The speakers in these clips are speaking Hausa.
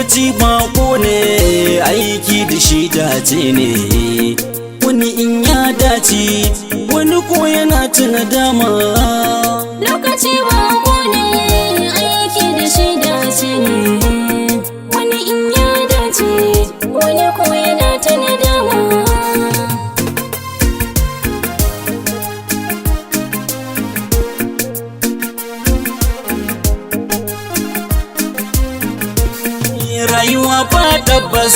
lokaci bako ne aiki da shi dace ne, wani in ya dace wani ko yana tuna dama. Lokaci bako ne aiki da shi dace ne, wani in ya dace wani ko yana tuna dama. Rayuwa ba tabbas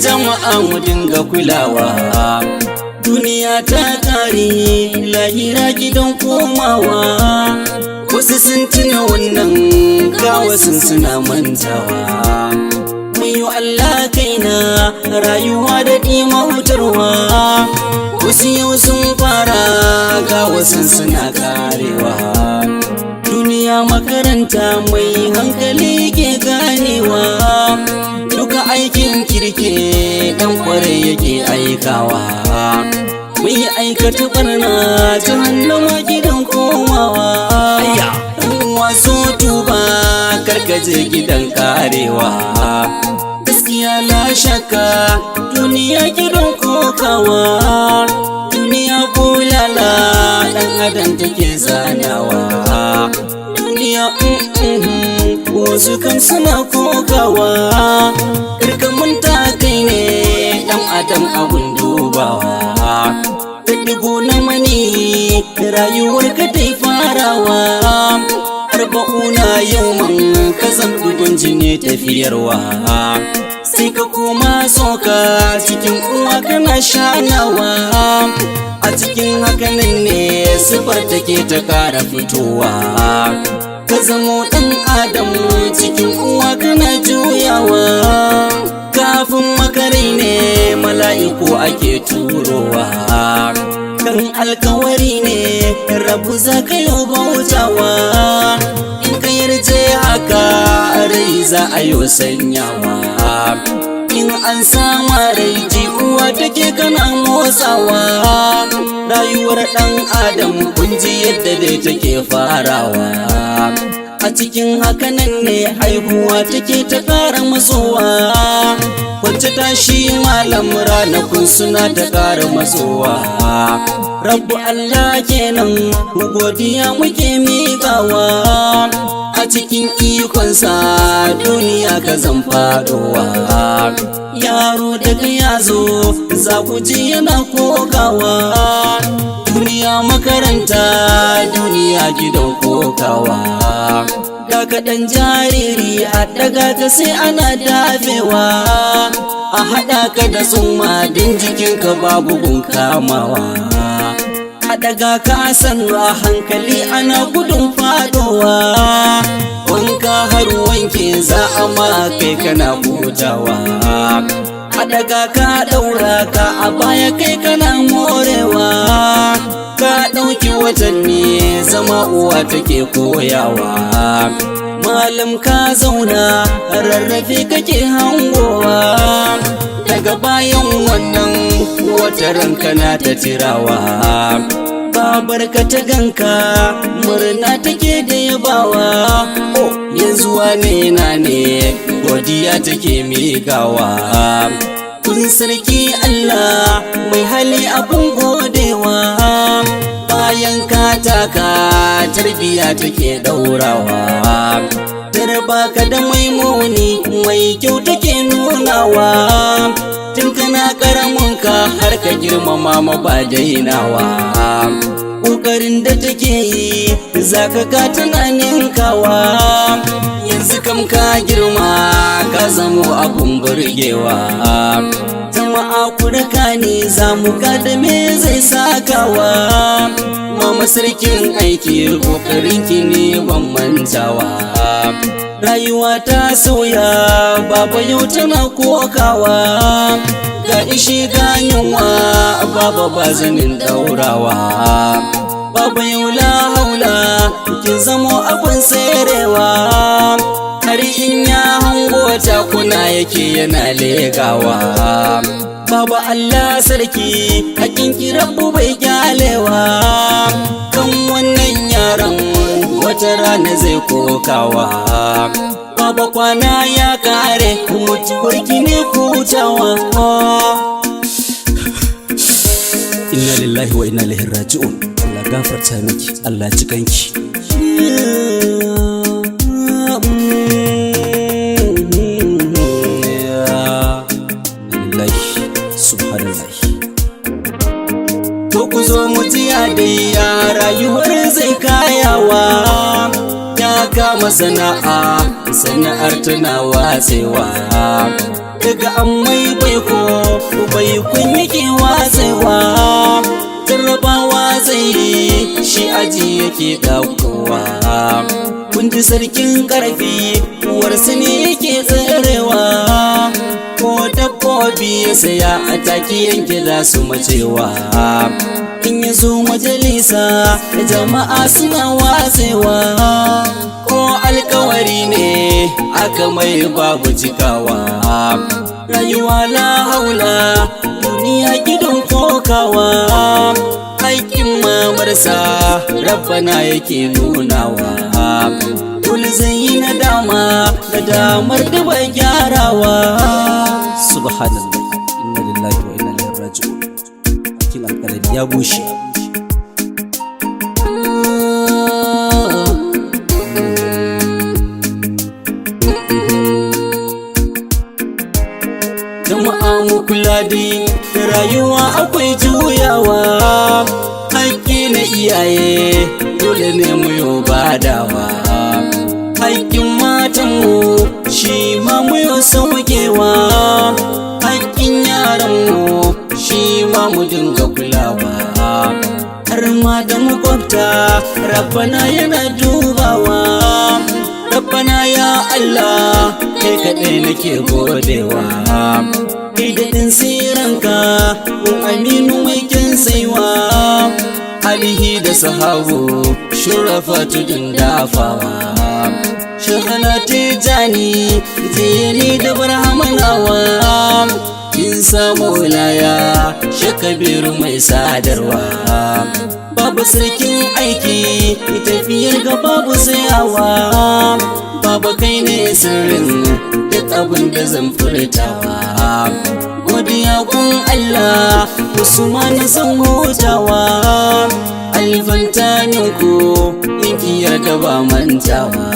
jama'a mu dinga kulawa, duniya ta kare lahira gidan komawa. Wasu sun tuna wannan ga wasu suna mantawa. Mayo Allah kaina rayuwa da dimautarwa, wasu yau sun fara ga wasu suna karewa. Duniya makaranta mai hankali ke ganewa, duka aikin kirki dan kware yake aikawa. Mai aikata barna jahannama gidan komawa. Wasu tuba karkaje gidan karewa, gaskiya la shakka duniya gidan kokawa. Duniya bulala dan adam take zanawa, duniya wasu kan suna kokawa. Karkamunta kai ne dan adam abun dubawa, dubu na mani rayuwar ka ta farawa. Arba'una yauman ka zam dubun jini tafiyarwa, sai ka koma soka cikin uwa kana shanawa. A cikin hakanan ne sifar take ta kara fitowa, ka zamo ɗan adam cikin uwa kana juyawa. Kafin makarai ne mala'iku ake turowa, kan alkawari ne rabu za ka yi bautawa. In ka yarje haka rai za a yi sanyawa, in an sama rai ji uwa take kana motsawa. Rayuwar ɗan adam kunji yadda dai take farawa, a cikin hakanan ne haihuwa take ta ƙara matsowa. Wacce tashi malam ranakun suna ta ƙara matsowa. Rabbu Allah kenan godiya muke miƙawa, a cikin ikonsa duniya ka zan faɗowa. Yaro daga yazo za ku ji yana kokawa, duniya makaranta duniya gidan kokawa. Ga kaɗan jariri a ɗaga ka sai ana dafewa, a haɗa ka da tsumma din jikinka babu gun kamawa. A ɗaga ka sannu a hankali ana gudun faɗowa, wanka har wanke za a ma kai kana hutawa. A ɗaga ka ɗaura ka a baya kai kana morewa, ka ɗauki watanni zama uwa take koyawa. Malam ka zauna rarrafe kake hangowa, daga bayan wannan wata ranka na ta tirawa. Babarka ta ganka murna take da yabawa, yanzu wane na ne godiya take miƙawa. Kun sarki Allah mai hali abun godewa, bayan ka taka tarbiya take daurawa. Tarba ka da maimuni mai kyau take nunawa, tun kana karamin ka har ka girmama ma ba dainawa. Ƙoƙarin da take yi zaka ga tana ninkawa, yanzu kam ka girma ka zamo abun burgewa. Jama'a ku raka ne za mu ga da me zai sakawa. Mama sarkin aiki ƙoƙarin ki ne ban mantawa, rayuwa ta sauya baba yau tana kokawa. Ga ishi ga yunwa baba ba zanin daurawa, baba yau la haula kin zamo abin tserewa. Har in ya hango takuna yake yana legawa, baba Allah sarki hakin kirabu bai kyalewa. Kan wannan yaran wata rana zai kokawa, baba kwana ya kare mutuwar ki ne hutawa. Inna lillahi wa inna ilaihi raji'un. Allah gafarta miki, Allah cikanki. Subhanallah. To ku zo mu jiya dai ya rayuwar zai kayawa, ya kama sana'ar tana watsewa, daga an mai baiko baikon yake watsewa, jarrabawa zai yi shi aji yake ɗaukowa. Kun ji sarkin ƙarfi uwarsa ne yake tsarewa, ko dabbobi ya saya a take yanke za su macewa. In ya zo majalisa da jama'a suna watsewa, ko alkawari ne aka mai babu cikawa. Rayuwa la haula duniya gidan kokawa, aikin mamarsa rabbana yake nunawa. Dole zai yi nadama da damar da bai gyarawa. Subhanallah, inna lillahi wa inna ilaihi raji'un. Kin alƙalami ya bushe. Jama'a mu kula da rayuwa akwai juyawa, haƙƙi na iyaye dole ne mu yo badawa. Haƙƙin matanmu shi ma mu yo saukewa, haƙƙin yaranmu shi ma mu dinga kulawa. Har ma da makwabta rabbana yana dubawa. Rabbana ya Allah kai kaɗai nake godewa, kai daɗin siranka aminu mai kyan saiwa. Alihi da sahabu shurafa tudun dafawa, shahana tijani jini da barhamanawa. In samu laya shakabiru mai sadarwa, babu sarkin aiki tafiyar ga babu tsayawa. Baba kai ne sirrin duk abin da zan furtawa, godiya kun Allah Usman zan hutawa. Alfantaninku inkiyar da ba mantawa,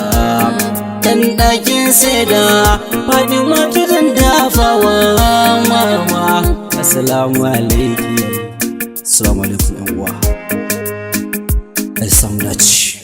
dan ɗakin saida Fatima tudun dafawa. Mama assalamu alaikum. Assalamu alaikum yan uwa. Ai samu dace.